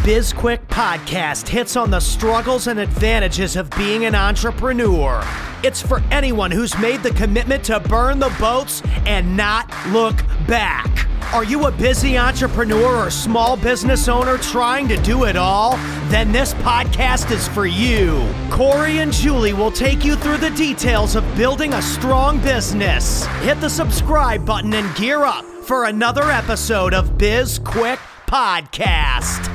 Biz Quick podcast hits on the struggles and advantages of being an entrepreneur. It's for anyone who's made the commitment to burn the boats and not look back. Are you a busy entrepreneur or small business owner trying to do it all? Then this podcast is for you. Corey and Julie will take you through the details of building a strong business. Hit the subscribe button and gear up for another episode of Biz Quick Podcast.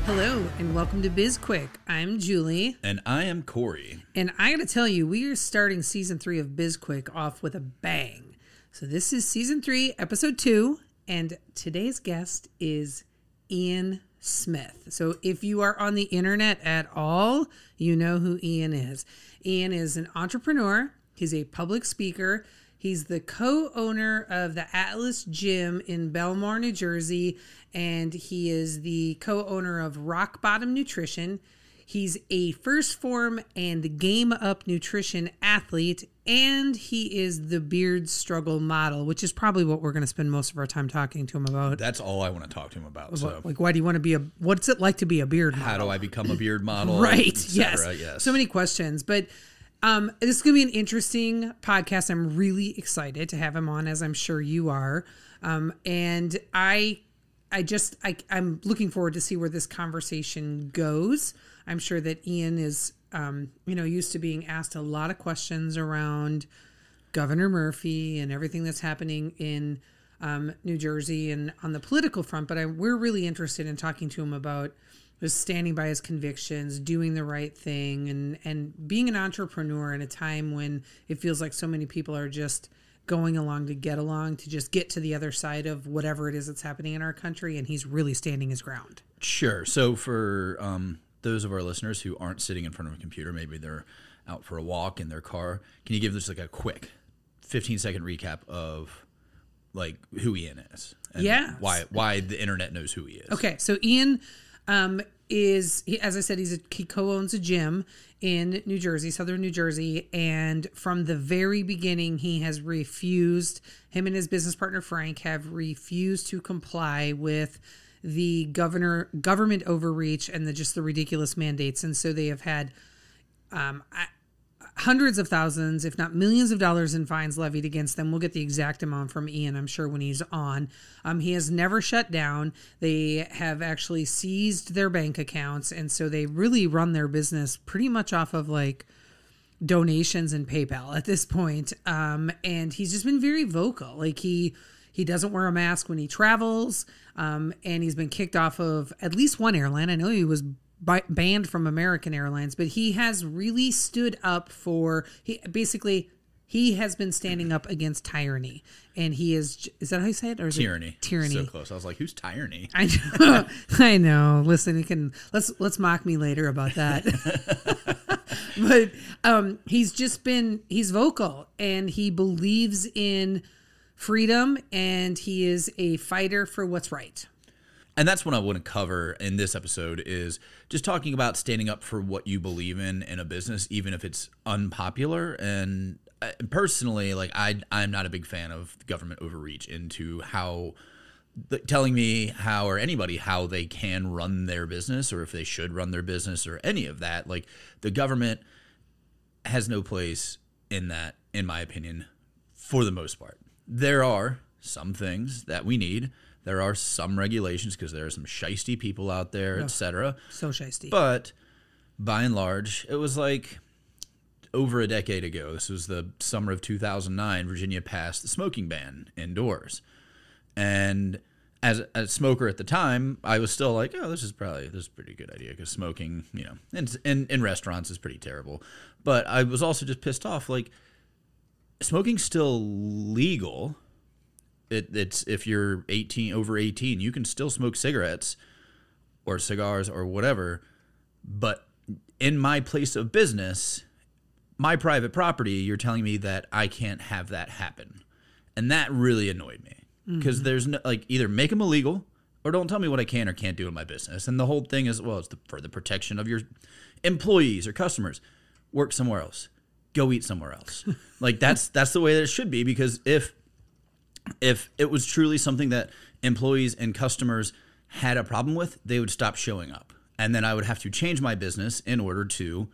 Hello and welcome to Biz Quick. I'm Julie. And I am Corey. And I gotta tell you, we are starting season 3 of Biz Quick off with a bang. So this is season 3, episode 2, and today's guest is Ian Smith. So if you are on the internet at all, you know who Ian is. Ian is an entrepreneur. He's a public speaker. He's the co-owner of the Atlas Gym in Belmar, New Jersey, and he is the co-owner of Rock Bottom Nutrition. He's a First Form and Game Up Nutrition athlete, and he is the beard struggle model, which is probably what we're going to spend most of our time talking to him about. That's all I want to talk to him about. So. Like, why do you want to be what's it like to be a beard model? How do I become a beard model? Right, yes. So many questions, but this is going to be an interesting podcast. I'm really excited to have him on, as I'm sure you are. And I'm looking forward to see where this conversation goes. I'm sure that Ian is, used to being asked a lot of questions around Governor Murphy and everything that's happening in New Jersey and on the political front. But we're really interested in talking to him about just standing by his convictions, doing the right thing, and being an entrepreneur in a time when it feels like so many people are just going along to just get to the other side of whatever it is that's happening in our country, and he's really standing his ground. Sure. So for those of our listeners who aren't sitting in front of a computer, maybe they're out for a walk in their car, can you give us like a quick 15-second recap of like who Ian is? And why the internet knows who he is. Okay, so Ian as I said, he co-owns a gym in New Jersey, southern New Jersey, and from the very beginning, him and his business partner Frank have refused to comply with the government overreach and the ridiculous mandates, and so they have had hundreds of thousands, if not millions of dollars in fines levied against them. We'll get the exact amount from Ian, I'm sure, when he's on. He has never shut down. They have actually seized their bank accounts, and so they really run their business pretty much off of like donations and PayPal at this point. And he's just been very vocal. Like he doesn't wear a mask when he travels, and he's been kicked off of at least one airline. I know he was banned from American Airlines, but he has really stood up he has been standing up against tyranny, and is that how you say it? Or is tyranny? Tyranny. So close. I was like, who's tyranny? I know. Listen, let's mock me later about that. But he's vocal, and he believes in freedom, and he is a fighter for what's right. And that's what I want to cover in this episode, is just talking about standing up for what you believe in a business, even if it's unpopular. And personally, like I'm not a big fan of government overreach into telling me or anybody how they can run their business, or if they should run their business, or any of that. Like, the government has no place in that, in my opinion, for the most part. There are some things that we need. There are some regulations because there are some shisty people out there, etc. So shisty. But by and large, it was like over a decade ago. This was the summer of 2009. Virginia passed the smoking ban indoors. And as a smoker at the time, I was still like, oh, this is a pretty good idea, because smoking, in restaurants is pretty terrible. But I was also just pissed off. Like, smoking's still legal. It's if you're over 18, you can still smoke cigarettes or cigars or whatever. But in my place of business, my private property, you're telling me that I can't have that happen. And that really annoyed me, because there's no, like, either make them illegal or don't tell me what I can or can't do in my business. And the whole thing is, well, it's for the protection of your employees or customers. Work somewhere else. Go eat somewhere else. Like, that's the way that it should be, because if If it was truly something that employees and customers had a problem with, they would stop showing up. And then I would have to change my business in order to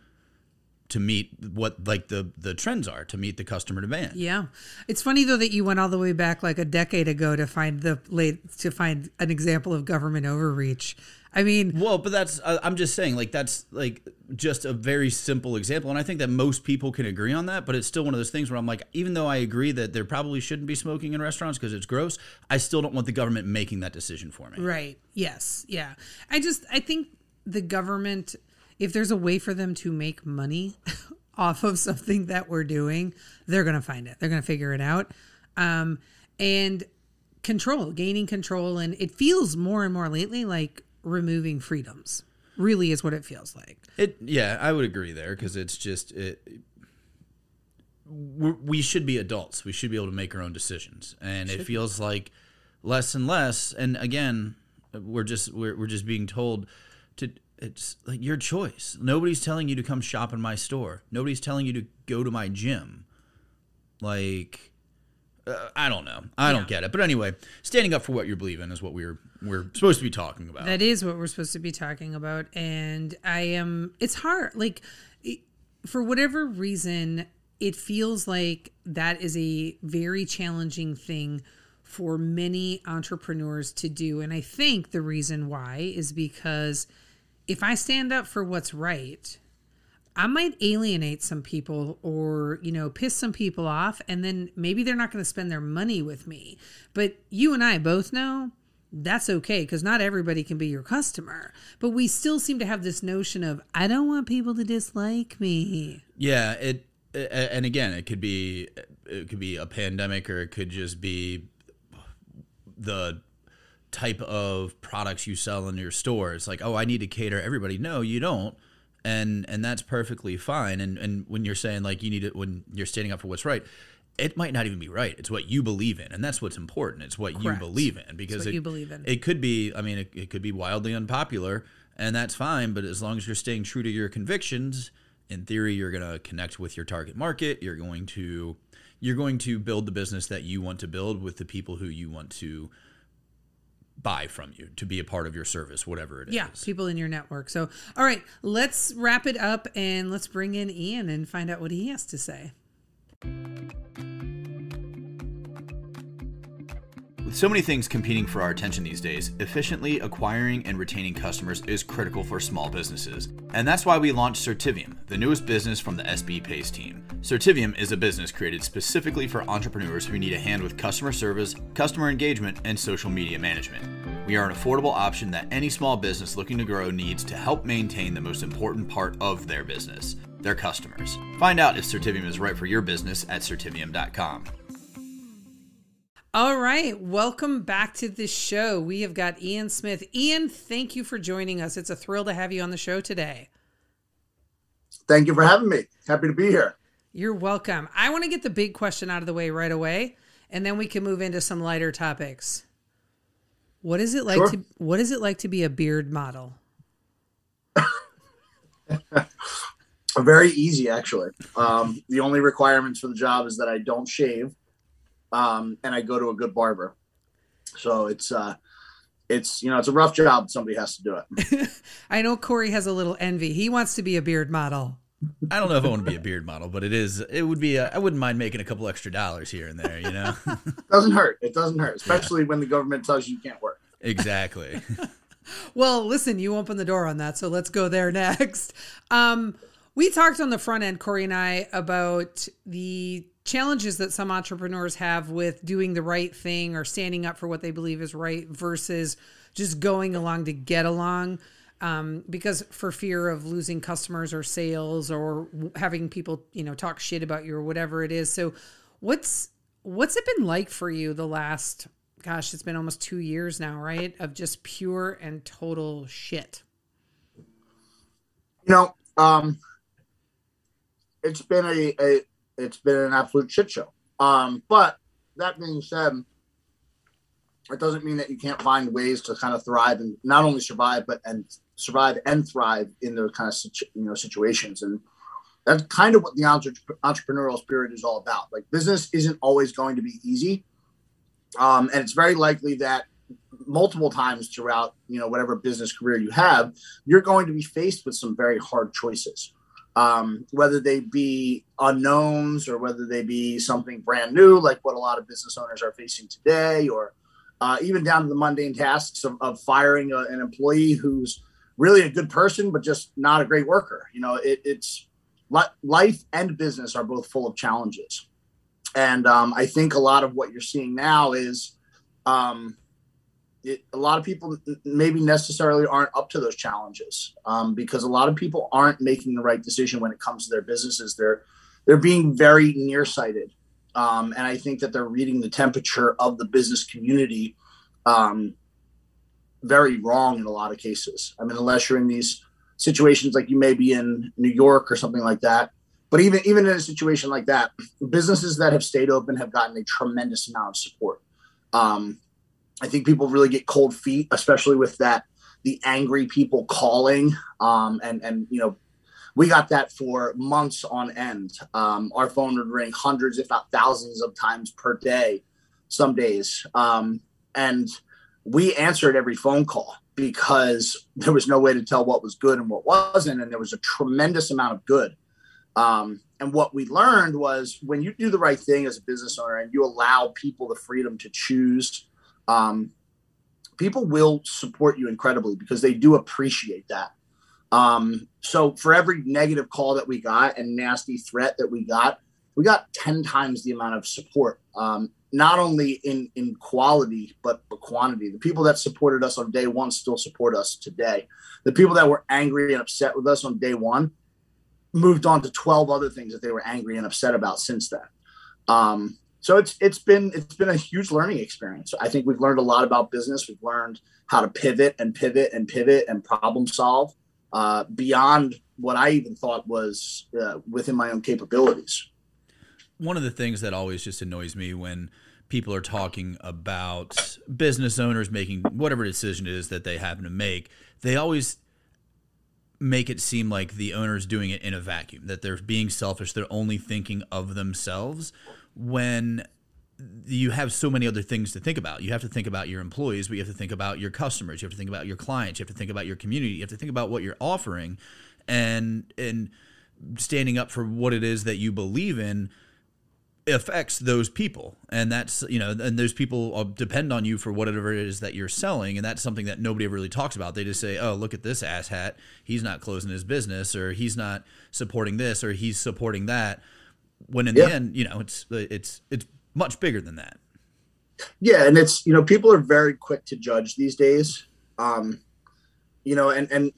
meet what like the trends are, to meet the customer demand. Yeah. It's funny though that you went all the way back like a decade ago to find an example of government overreach. I mean, well, but that's I'm just saying, like, that's like just a very simple example, and I think that most people can agree on that. But it's still one of those things where I'm like, even though I agree that there probably shouldn't be smoking in restaurants because it's gross, I still don't want the government making that decision for me. Right. Yes. Yeah. I think the government, if there's a way for them to make money off of something that we're doing, they're going to find it. They're going to figure it out. And gaining control. And it feels more and more lately like removing freedoms really is what it feels like. Yeah, I would agree there, because it's just, we should be adults. We should be able to make our own decisions. And it feels like less and less. And again, we're just being told to, it's like your choice. Nobody's telling you to come shop in my store. Nobody's telling you to go to my gym. Like, I don't know. I don't get it. But anyway, standing up for what you believe in is what we're supposed to be talking about. That is what we're supposed to be talking about. And it's hard. Like, for whatever reason, it feels like that is a very challenging thing for many entrepreneurs to do. And I think the reason why is because if I stand up for what's right, I might alienate some people or, piss some people off, and then maybe they're not going to spend their money with me. But you and I both know that's okay, because not everybody can be your customer. But we still seem to have this notion of, I don't want people to dislike me. Yeah, and again, it could be a pandemic, or it could just be the type of products you sell in your store. It's like, oh, I need to cater everybody. No, you don't. And that's perfectly fine. And when you're saying like when you're standing up for what's right, it might not even be right. It's what you believe in, and that's what's important. It's what Correct. You believe in, because you believe in. It could be. I mean, it could be wildly unpopular, and that's fine. But as long as you're staying true to your convictions, in theory, you're going to connect with your target market. You're going to build the business that you want to build with the people who you want to buy from you, to be a part of your service, whatever it is. Yeah, people in your network. So, all right, let's wrap it up and let's bring in Ian and find out what he has to say. With so many things competing for our attention these days, efficiently acquiring and retaining customers is critical for small businesses. And that's why we launched Certivium, the newest business from the SB Pace team. Certivium is a business created specifically for entrepreneurs who need a hand with customer service, customer engagement, and social media management. We are an affordable option that any small business looking to grow needs to help maintain the most important part of their business, their customers. Find out if Certivium is right for your business at certivium.com. All right, welcome back to the show. We have got Ian Smith. Ian, thank you for joining us. It's a thrill to have you on the show today. Thank you for having me. Happy to be here. You're welcome. I want to get the big question out of the way right away, and then we can move into some lighter topics. What is it like to be a beard model? Very easy, actually. The only requirements for the job is that I don't shave. And I go to a good barber. So it's a rough job. Somebody has to do it. I know Corey has a little envy. He wants to be a beard model. I don't know if I want to be a beard model, but it would be, I wouldn't mind making a couple extra dollars here and there, Doesn't hurt. It doesn't hurt, especially when the government tells you can't work. Exactly. Well, listen, you opened the door on that, so let's go there next. We talked on the front end, Corey and I, about the challenges that some entrepreneurs have with doing the right thing or standing up for what they believe is right versus just going along to get along, because for fear of losing customers or sales or having people, talk shit about you or whatever it is. So what's it been like for you the last, gosh, it's been almost 2 years now, right? Of just pure and total shit. It's been it's been an absolute shit show. But that being said, it doesn't mean that you can't find ways to kind of thrive and not only survive and thrive in those kind of situations. And that's kind of what the entrepreneurial spirit is all about. Like, business isn't always going to be easy. And it's very likely that multiple times throughout, whatever business career you have, you're going to be faced with some very hard choices, whether they be unknowns or whether they be something brand new, like what a lot of business owners are facing today, or even down to the mundane tasks of firing an employee who's really a good person, but just not a great worker. It's life and business are both full of challenges. And I think a lot of what you're seeing now is a lot of people maybe necessarily aren't up to those challenges because a lot of people aren't making the right decision when it comes to their businesses. They're being very nearsighted. And I think that they're reading the temperature of the business community very wrong in a lot of cases. I mean, unless you're in these situations like you may be in New York or something like that. But even in a situation like that, businesses that have stayed open have gotten a tremendous amount of support. I think people really get cold feet, especially with the angry people calling. And we got that for months on end. Our phone would ring hundreds, if not thousands of times per day, some days. And we answered every phone call because there was no way to tell what was good and what wasn't. And there was a tremendous amount of good. And what we learned was when you do the right thing as a business owner and you allow people the freedom to choose, people will support you incredibly because they do appreciate that. So for every negative call that we got and nasty threat that we got 10 times the amount of support, not only in quality, but quantity. The people that supported us on day one still support us today. The people that were angry and upset with us on day one moved on to 12 other things that they were angry and upset about since then. So it's been a huge learning experience. I think we've learned a lot about business. We've learned how to pivot and problem solve beyond what I even thought was within my own capabilities. One of the things that always just annoys me when people are talking about business owners making whatever decision it is that they happen to make, they always make it seem like the owner's doing it in a vacuum, that they're being selfish, they're only thinking of themselves, when you have so many other things to think about. You have to think about your employees, but you have to think about your customers, you have to think about your clients, you have to think about your community, you have to think about what you're offering, and standing up for what it is that you believe in affects those people. And that's, and those people depend on you for whatever it is that you're selling. And that's something that nobody ever really talks about. They just say, oh, look at this asshat. He's not closing his business, or he's not supporting this, or he's supporting that. When in the end, it's much bigger than that. Yeah. And it's, people are very quick to judge these days. And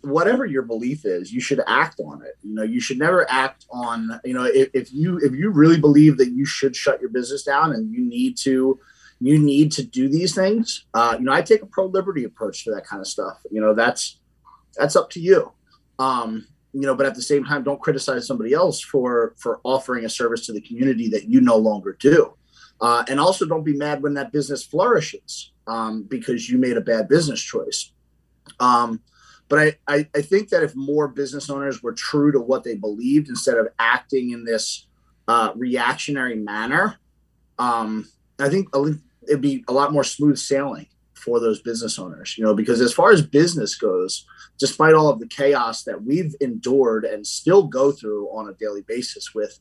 whatever your belief is, you should act on it. You should never act on, if you really believe that you should shut your business down and you need to do these things. I take a pro-liberty approach to that kind of stuff. That's up to you. But at the same time, don't criticize somebody else for offering a service to the community that you no longer do. And also don't be mad when that business flourishes because you made a bad business choice. But I think that if more business owners were true to what they believed instead of acting in this reactionary manner, I think it'd be a lot more smooth sailing for those business owners, because as far as business goes, despite all of the chaos that we've endured and still go through on a daily basis with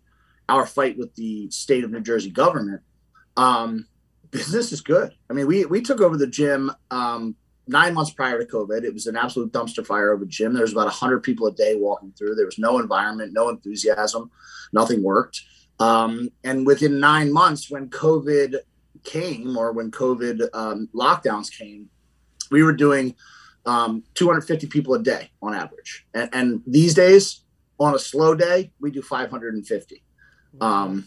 our fight with the state of New Jersey government, business is good. I mean, we took over the gym 9 months prior to COVID. It was an absolute dumpster fire of a gym. There was about 100 people a day walking through. There was no environment, no enthusiasm, nothing worked. And within 9 months, when COVID came, or when COVID lockdowns came, we were doing 250 people a day on average. And these days, on a slow day, we do 550. And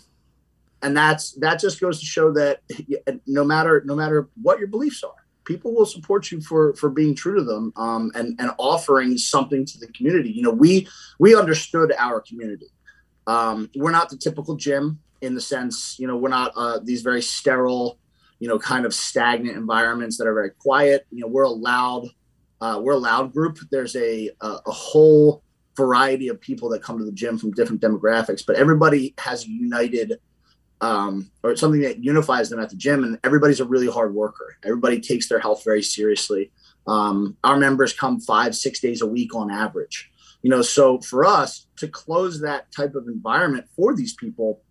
that just goes to show that no matter what your beliefs are, people will support you for being true to them and offering something to the community. We understood our community. We're not the typical gym in the sense, we're not these very sterile, kind of stagnant environments that are very quiet. We're a loud group. There's a whole variety of people that come to the gym from different demographics, but everybody has a united or something that unifies them at the gym. And everybody's a really hard worker. Everybody takes their health very seriously. Our members come 5-6 days a week on average. So for us to close that type of environment for these people,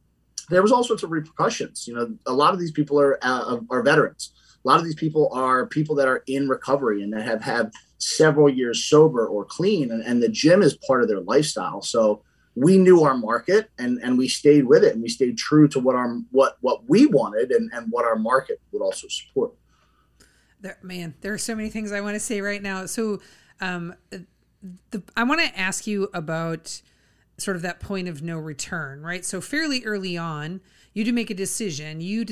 there was all sorts of repercussions. A lot of these people are veterans. A lot of these people are people that are in recovery and that have had several years sober or clean, and the gym is part of their lifestyle. So we knew our market and we stayed with it, and we stayed true to what we wanted and what our market would also support. There are so many things I want to say right now. So I want to ask you about sort of that point of no return, right? So fairly early on, you do make a decision. You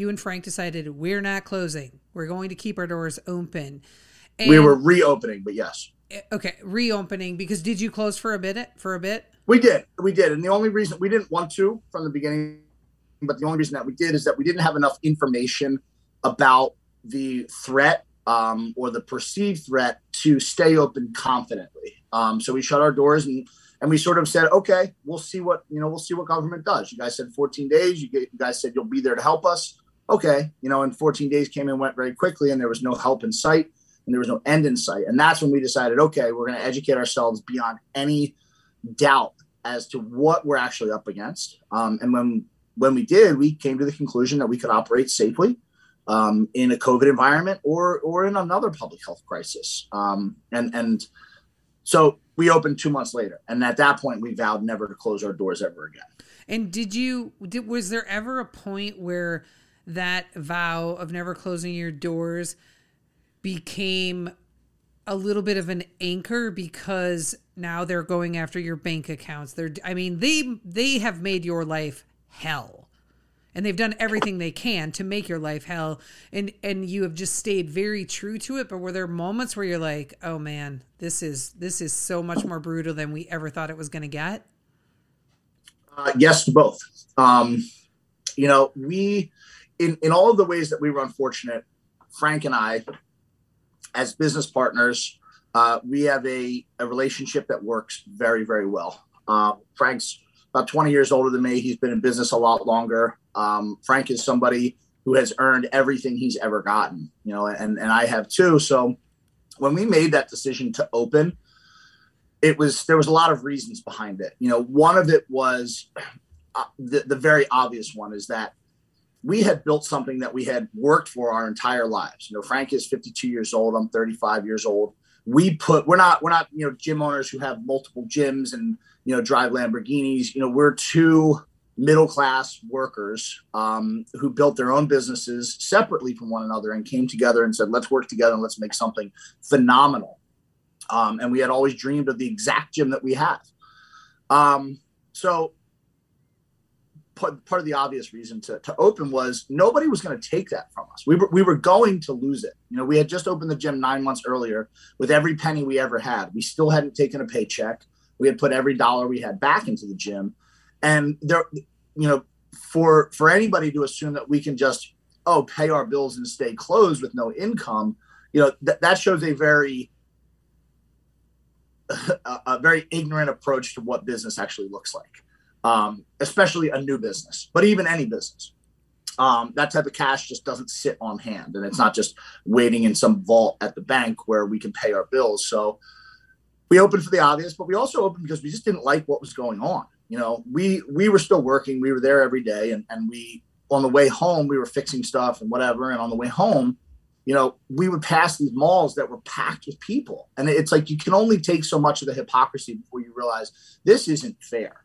and Frank decided, we're not closing. We're going to keep our doors open. And we were reopening, but yes. Okay, reopening, because did you close for a bit? We did. And the only reason we didn't want to from the beginning, but the only reason that we did is that we didn't have enough information about the threat or the perceived threat to stay open confidently. So we shut our doors and we sort of said, okay, we'll see what government does. You guys said 14 days. You guys said you'll be there to help us. Okay. And 14 days came and went very quickly, and there was no help in sight and there was no end in sight. And that's when we decided, okay, we're going to educate ourselves beyond any doubt as to what we're actually up against. And when we did, we came to the conclusion that we could operate safely in a COVID environment or in another public health crisis. And so we opened 2 months later. And at that point, we vowed never to close our doors ever again. And was there ever a point where that vow of never closing your doors became a little bit of an anchor, because now they're going after your bank accounts? They have made your life hell, and they've done everything they can to make your life hell, and you have just stayed very true to it. But were there moments where you're like, oh man, this is so much more brutal than we ever thought it was going to get? Yes to both. We in all of the ways that we were unfortunate, Frank and I, as business partners, we have a relationship that works very, very well. Frank's about 20 years older than me. He's been in business a lot longer. Frank is somebody who has earned everything he's ever gotten, and I have too. So when we made that decision to open, there was a lot of reasons behind it. One of it was the very obvious one is that we had built something that we had worked for our entire lives. Frank is 52 years old. I'm 35 years old. We're not gym owners who have multiple gyms and, drive Lamborghinis. We're two middle-class workers who built their own businesses separately from one another and came together and said, let's work together and let's make something phenomenal. And we had always dreamed of the exact gym that we have. So part of the obvious reason to open was nobody was going to take that from us. We were going to lose it. We had just opened the gym 9 months earlier with every penny we ever had. We still hadn't taken a paycheck. We had put every dollar we had back into the gym. And there, for anybody to assume that we can just, pay our bills and stay closed with no income, that shows a very ignorant approach to what business actually looks like. Especially a new business, but even any business. That type of cash just doesn't sit on hand, and it's not just waiting in some vault at the bank where we can pay our bills. So we opened for the obvious, but we also opened because we just didn't like what was going on. We were still working. We were there every day, and we, on the way home, we were fixing stuff and whatever. And on the way home, we would pass these malls that were packed with people. And it's like, you can only take so much of the hypocrisy before you realize this isn't fair.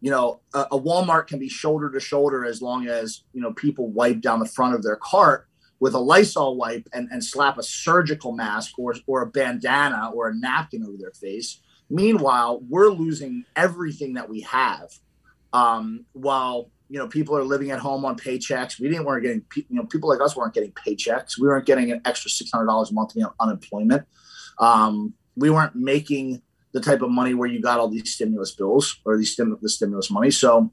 A Walmart can be shoulder to shoulder as long as, people wipe down the front of their cart with a Lysol wipe and slap a surgical mask or a bandana or a napkin over their face. Meanwhile, we're losing everything that we have while, people are living at home on paychecks. Weren't getting, people like us weren't getting paychecks. We weren't getting an extra $600 a month in unemployment. We weren't making the type of money where you got all these stimulus bills or the stimulus money. So,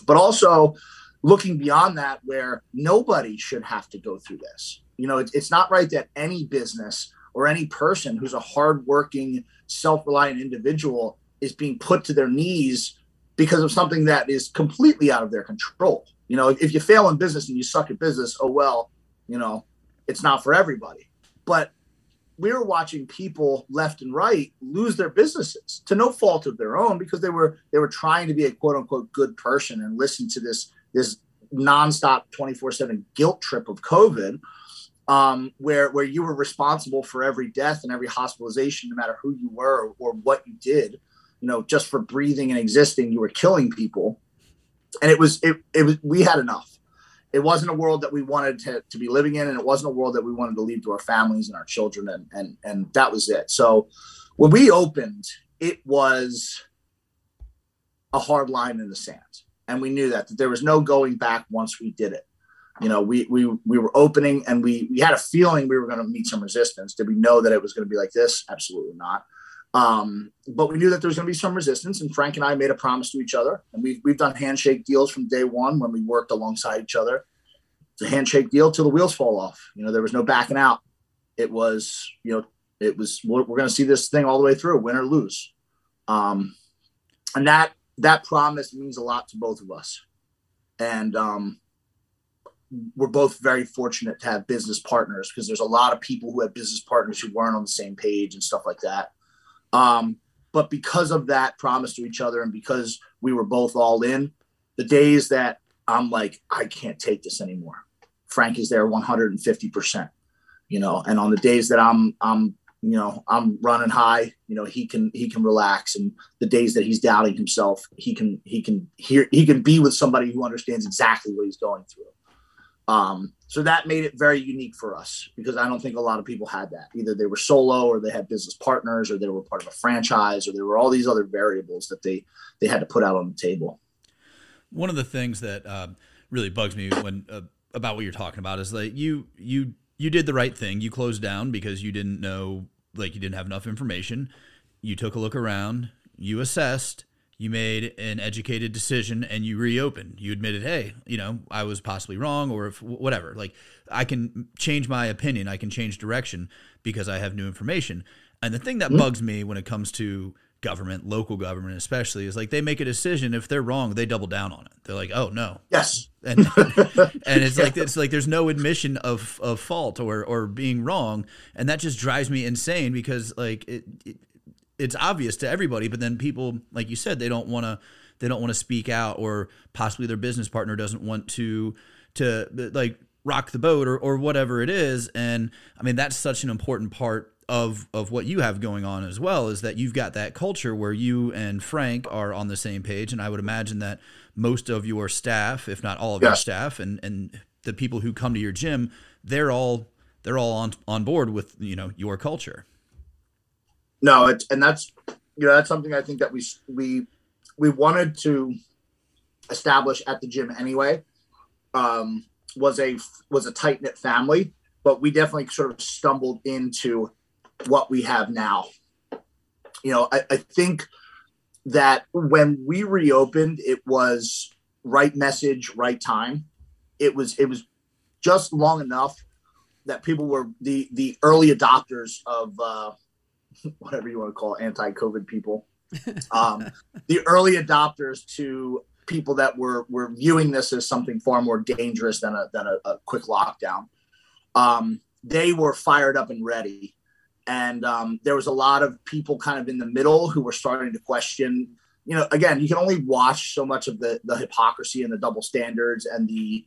but also looking beyond that, where nobody should have to go through this. It's not right that any business or any person who's a hardworking, self-reliant individual is being put to their knees because of something that is completely out of their control. You know, if you fail in business and you suck at business, oh, well, you know, it's not for everybody. But we were watching people left and right lose their businesses to no fault of their own, because they were trying to be a quote unquote good person and listen to this nonstop 24/7 guilt trip of COVID, where you were responsible for every death and every hospitalization, no matter who you were or what you did. You know, just for breathing and existing, you were killing people. And it was we had enough. It wasn't a world that we wanted to be living in, and it wasn't a world that we wanted to leave to our families and our children, and that was it. So when we opened, it was a hard line in the sand, and we knew that there was no going back once we did it. You know, we were opening, and we had a feeling we were going to meet some resistance. Did we know that it was going to be like this? Absolutely not. But we knew that there was going to be some resistance, and Frank and I made a promise to each other, and we've done handshake deals from day one when we worked alongside each other. It's a handshake deal till the wheels fall off. You know, there was no backing out. It was, we're going to see this thing all the way through, win or lose. And that promise means a lot to both of us. And, we're both very fortunate to have business partners, because there's a lot of people who have business partners who weren't on the same page and stuff like that. But because of that promise to each other, and because we were both all in, the days that I'm like, I can't take this anymore, Frank is there 150%, you know, and on the days that I'm running high, you know, he can relax. And the days that he's doubting himself, he can be with somebody who understands exactly what he's going through. So that made it very unique for us, because I don't think a lot of people had that. Either they were solo, or they had business partners, or they were part of a franchise, or there were all these other variables that they had to put out on the table. One of the things that really bugs me when about what you're talking about is like you did the right thing. You closed down because you didn't know, like you didn't have enough information. You took a look around, you assessed, you made an educated decision, and you reopened. You admitted, hey, you know, I was possibly wrong, or if whatever. Like, I can change my opinion, I can change direction because I have new information. And the thing that bugs me when it comes to government, local government especially, is like they make a decision. If they're wrong, they double down on it. They're like, oh no, yes, and it's like there's no admission of fault or being wrong, and that just drives me insane, because like it's obvious to everybody, but then people, like you said, they don't want to speak out, or possibly their business partner doesn't want to like rock the boat or whatever it is. And I mean, that's such an important part of what you have going on as well, is that you've got that culture where you and Frank are on the same page. And I would imagine that most of your staff, if not all of your staff, and the people who come to your gym, they're all on board with, you know, your culture. No, that's something I think that we wanted to establish at the gym anyway. Was a tight-knit family, but we definitely sort of stumbled into what we have now. You know, I think that when we reopened, it was right message, right time. It was just long enough that people were the early adopters of whatever you want to call it, anti-COVID people, the early adopters to people that were viewing this as something far more dangerous than a quick lockdown. They were fired up and ready. And there was a lot of people kind of in the middle who were starting to question, you know, again, you can only watch so much of the hypocrisy and the double standards and the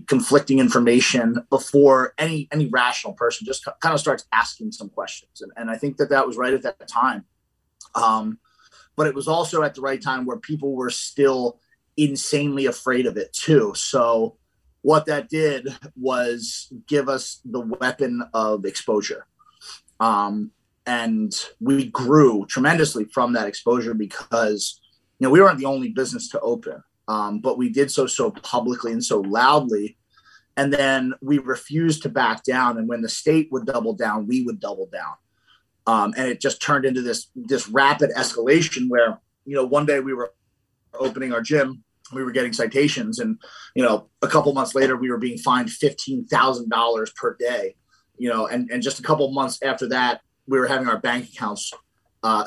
conflicting information before any rational person just kind of starts asking some questions. And I think that was right at that time. But it was also at the right time where people were still insanely afraid of it too. So what that did was give us the weapon of exposure. And we grew tremendously from that exposure, because, you know, we weren't the only business to open. But we did so publicly and so loudly. And then we refused to back down. And when the state would double down, we would double down. And it just turned into this rapid escalation where, you know, one day we were opening our gym, we were getting citations, and, you know, a couple months later we were being fined $15,000 per day, you know, and just a couple months after that, we were having our bank accounts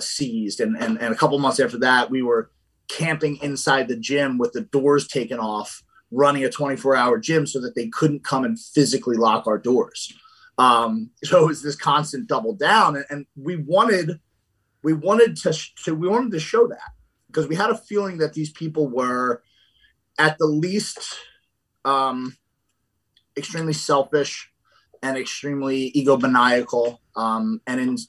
seized. And a couple months after that, we were, you know, camping inside the gym with the doors taken off, running a 24-hour gym so that they couldn't come and physically lock our doors. So it was this constant double down, and we wanted to show that, because we had a feeling that these people were at the least extremely selfish and extremely egomaniacal, and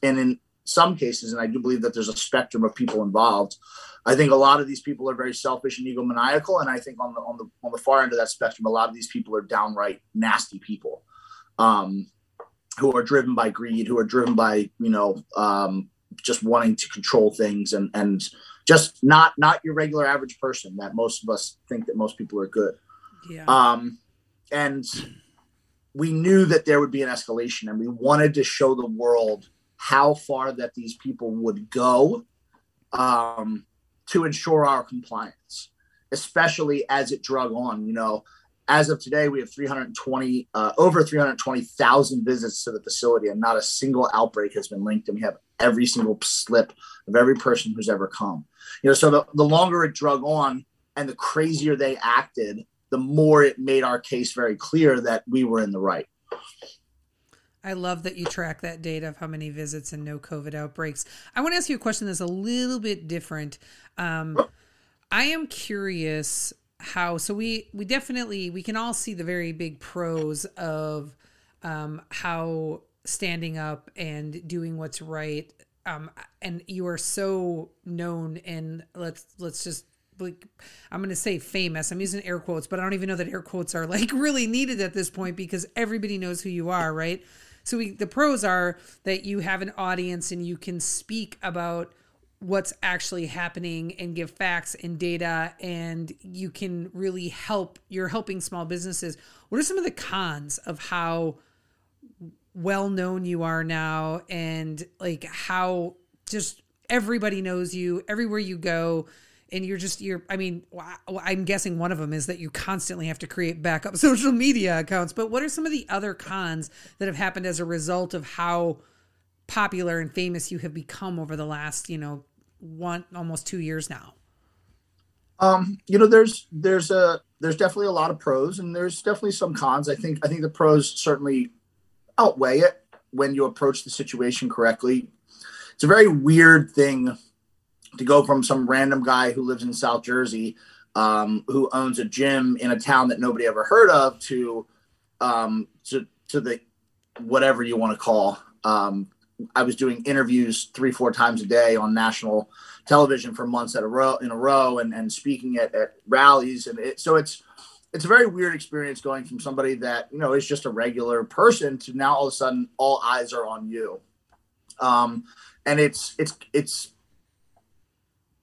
in some cases, and I do believe that there's a spectrum of people involved, I think a lot of these people are very selfish and egomaniacal, and I think on the far end of that spectrum, a lot of these people are downright nasty people, who are driven by greed, who are driven by just wanting to control things, and just not your regular average person that most of us think that most people are good. Yeah. And we knew that there would be an escalation, and we wanted to show the world how far that these people would go to ensure our compliance, especially as it drug on. As of today, we have over 320,000 visits to the facility, and not a single outbreak has been linked. And we have every single slip of every person who's ever come. So the longer it drug on and the crazier they acted, the more it made our case very clear that we were in the right. I love that you track that data of how many visits and no COVID outbreaks. I want to ask you a question that's a little bit different. I am curious how, so we can all see the very big pros of how standing up and doing what's right. And you are so known, and let's just, like, I'm going to say famous. I'm using air quotes, but I don't even know that air quotes are like really needed at this point, because everybody knows who you are, right? So the pros are that you have an audience and you can speak about what's actually happening and give facts and data, and you can really you're helping small businesses. What are some of the cons of how well known you are now, and like how just everybody knows you everywhere you go? And I'm guessing one of them is that you constantly have to create backup social media accounts. But what are some of the other cons that have happened as a result of how popular and famous you have become over the last, almost 2 years now? There's definitely a lot of pros, and there's definitely some cons. I think the pros certainly outweigh it when you approach the situation correctly. It's a very weird thing to go from some random guy who lives in South Jersey, who owns a gym in a town that nobody ever heard of, to the whatever you want to call. I was doing interviews 3-4 times a day on national television for months in a row, and speaking at rallies, and it's a very weird experience going from somebody that is just a regular person to now all of a sudden all eyes are on you, and it's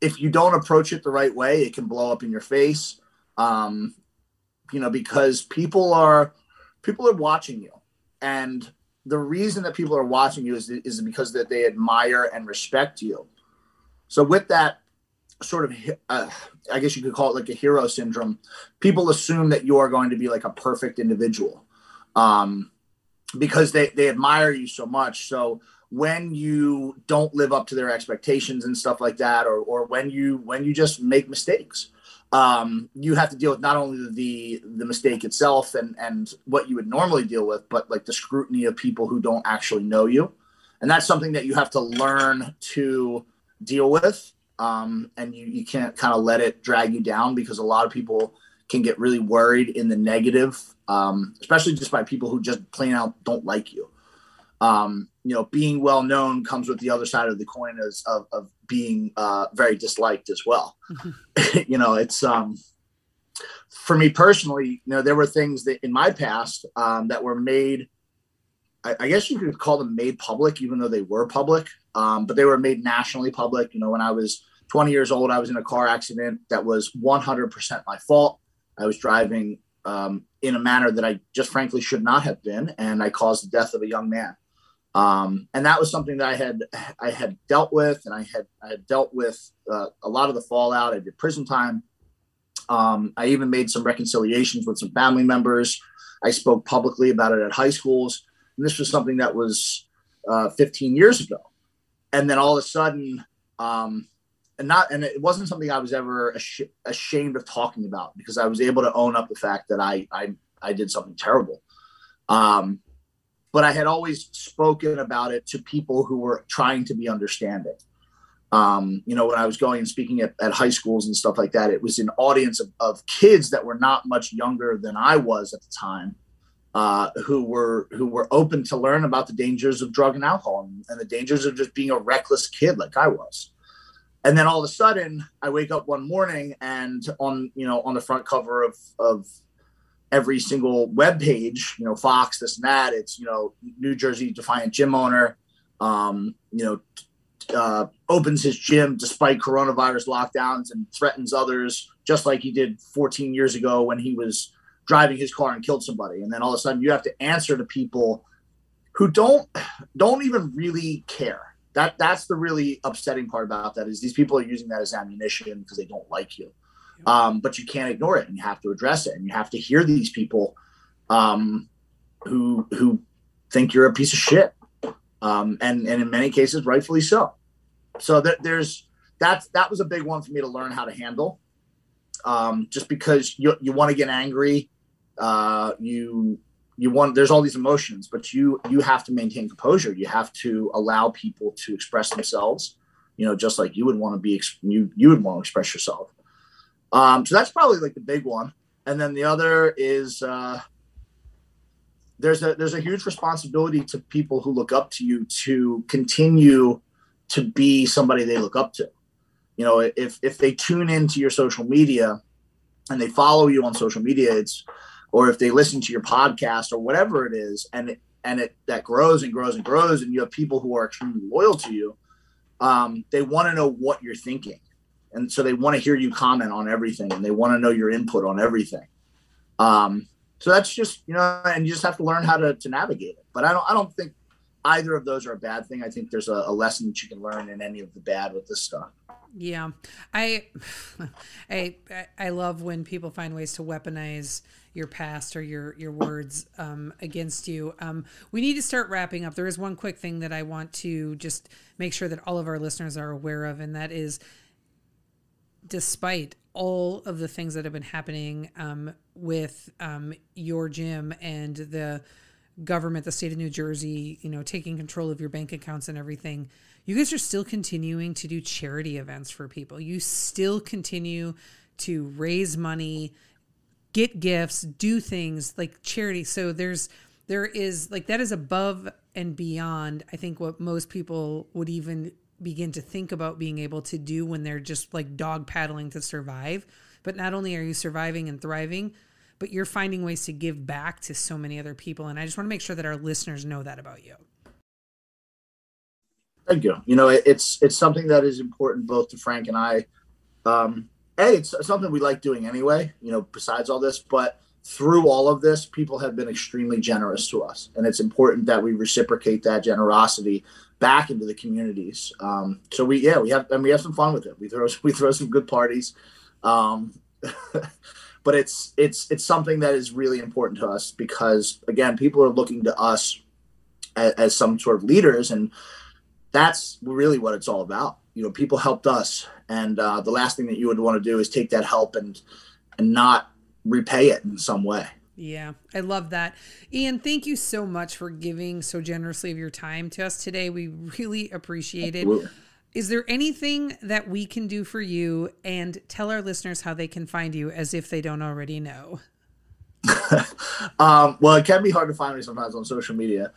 if you don't approach it the right way, it can blow up in your face, because people are watching you. And the reason that people are watching you is because that they admire and respect you. So with that sort of, I guess you could call it like a hero syndrome, people assume that you are going to be like a perfect individual, because they admire you so much. So when you don't live up to their expectations and stuff like that, or when you just make mistakes, you have to deal with not only the mistake itself and what you would normally deal with, but like the scrutiny of people who don't actually know you. And that's something that you have to learn to deal with. And you can't kind of let it drag you down, because a lot of people can get really worried in the negative, especially just by people who just plain out don't like you. Being well known comes with the other side of the coin of being very disliked as well. Mm-hmm. It's for me personally, there were things that in my past that were made, I guess you could call them made public, even though they were public, but they were made nationally public. When I was 20 years old, I was in a car accident that was 100% my fault. I was driving in a manner that I just frankly should not have been, and I caused the death of a young man. And that was something that I had dealt with, and I had dealt with a lot of the fallout. I did prison time. I even made some reconciliations with some family members. I spoke publicly about it at high schools. And this was something that was 15 years ago. And then all of a sudden, and it wasn't something I was ever ashamed of talking about, because I was able to own up the fact that I did something terrible. But I had always spoken about it to people who were trying to be understanding. When I was going and speaking at high schools and stuff like that, it was an audience of kids that were not much younger than I was at the time, who were open to learn about the dangers of drug and alcohol and the dangers of just being a reckless kid like I was. And then all of a sudden I wake up one morning and on the front cover of every single web page, Fox, this and that, it's, New Jersey defiant gym owner, opens his gym despite coronavirus lockdowns and threatens others, just like he did 14 years ago when he was driving his car and killed somebody. And then all of a sudden you have to answer to people who don't even really care. That's the really upsetting part about that, is these people are using that as ammunition because they don't like you. But you can't ignore it, and you have to address it, and you have to hear these people who think you're a piece of shit. And in many cases, rightfully so. So that was a big one for me to learn how to handle. Just because you want to get angry, there's all these emotions, but you have to maintain composure. You have to allow people to express themselves, just like you would want to you would want to express yourself. So that's probably like the big one. And then the other is, there's a huge responsibility to people who look up to you to continue to be somebody they look up to. If they tune into your social media and they follow you on social media, or if they listen to your podcast or whatever it is, and that grows and grows and grows, and you have people who are extremely loyal to you, they want to know what you're thinking. And so they want to hear you comment on everything, and they want to know your input on everything. So that's just, and you just have to learn how to navigate it. But I don't think either of those are a bad thing. I think there's a lesson that you can learn in any of the bad with this stuff. Yeah. I love when people find ways to weaponize your past or your words against you. We need to start wrapping up. There is one quick thing that I want to just make sure that all of our listeners are aware of, and that is, despite all of the things that have been happening with your gym and the government, the state of New Jersey, taking control of your bank accounts and everything, you guys are still continuing to do charity events for people. You still continue to raise money, get gifts, do things like charity. So there is like, that is above and beyond, I think, what most people would even begin to think about being able to do when they're just like dog paddling to survive. But not only are you surviving and thriving, but you're finding ways to give back to so many other people. And I just want to make sure that our listeners know that about you. Thank you. It's something that is important both to Frank and I. It's something we like doing anyway, besides all this, but through all of this, people have been extremely generous to us. And it's important that we reciprocate that generosity back into the communities. So we have some fun with it. We throw some good parties. But it's something that is really important to us because, again, people are looking to us as some sort of leaders, and that's really what it's all about. People helped us, and the last thing that you would want to do is take that help and not repay it in some way. Yeah, I love that. Ian, thank you so much for giving so generously of your time to us today. We really appreciate Absolutely. it. Is there anything that we can do for you, and tell our listeners how they can find you as if they don't already know? Well, it can be hard to find me sometimes on social media.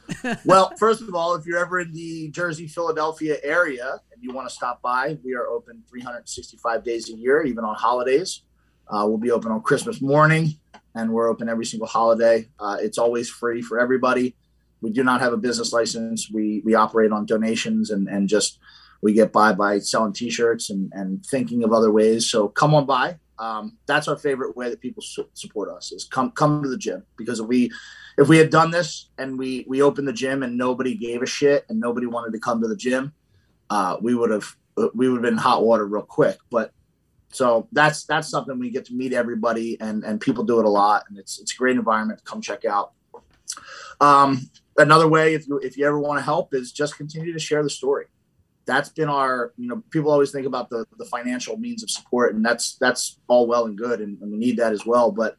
Well, first of all, if you're ever in the Jersey, Philadelphia area and you want to stop by, we are open 365 days a year, even on holidays. We'll be open on Christmas morning, and we're open every single holiday. It's always free for everybody. We do not have a business license. We operate on donations and just we get by selling T-shirts and thinking of other ways. So come on by. That's our favorite way that people support us is come to the gym, because if we had done this and we opened the gym and nobody gave a shit and nobody wanted to come to the gym, we would have been in hot water real quick. But so that's something we get to meet everybody and people do it a lot, and it's a great environment to come check out. Another way, if you ever want to help, is just continue to share the story. that's been our, people always think about the financial means of support, and that's all well and good. And we need that as well. But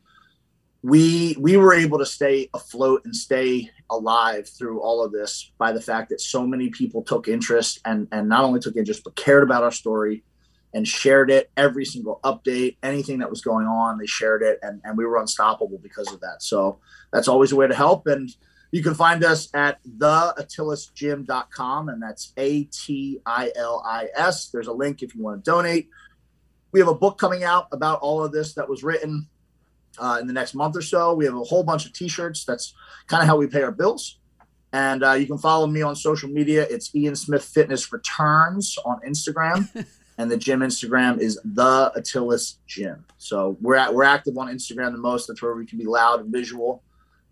we were able to stay afloat and stay alive through all of this by the fact that so many people took interest and not only took interest, but cared about our story and shared it. Every single update, anything that was going on, they shared it, and we were unstoppable because of that. So that's always a way to help. And you can find us at theatilisgym.com, and that's ATILIS. There's a link if you want to donate. We have a book coming out about all of this that was written in the next month or so. We have a whole bunch of t-shirts. That's kind of how we pay our bills. And you can follow me on social media. It's Ian Smith Fitness Returns on Instagram. And the gym Instagram is The Atilis Gym. So we're active on Instagram the most. That's where we can be loud and visual.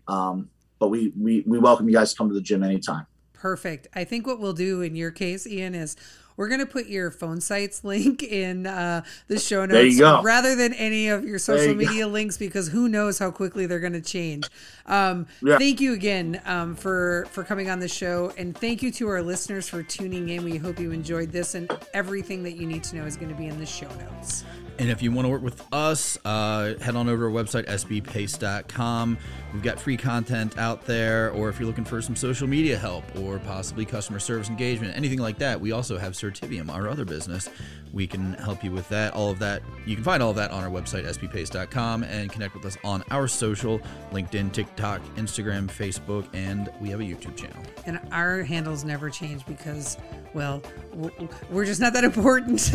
But we welcome you guys to come to the gym anytime. Perfect. I think what we'll do in your case, Ian, is we're going to put your phone sites link in the show notes. There you go. Rather than any of your social media links, because who knows how quickly they're going to change. Thank you again for coming on the show. And thank you to our listeners for tuning in. We hope you enjoyed this, and everything that you need to know is going to be in the show notes. And if you want to work with us, head on over to our website, sbpace.com. We've got free content out there, or if you're looking for some social media help or possibly customer service engagement, anything like that, we also have Certivium, our other business. We can help you with that. All of that, you can find all of that on our website, sbpace.com, and connect with us on our social, LinkedIn, TikTok, Instagram, Facebook, and we have a YouTube channel. And our handles never change because, well, we're just not that important.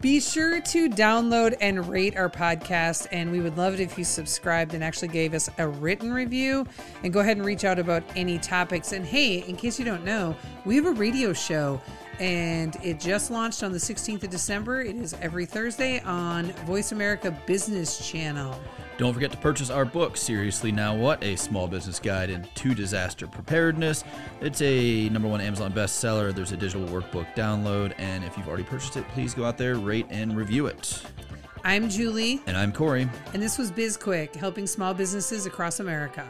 Be sure to download and rate our podcast, and we would love it if you subscribed and actually gave us a written review, and go ahead and reach out about any topics. And hey, in case you don't know, we have a radio show, and it just launched on the 16th of December. It is every Thursday on Voice America Business Channel. Don't forget to purchase our book, Seriously Now What? A Small Business Guide to Disaster Preparedness. It's a #1 Amazon bestseller. There's a digital workbook download, and if you've already purchased it, please go out there, rate, and review it. I'm Julie. And I'm Corey. And this was Biz Quick, helping small businesses across America.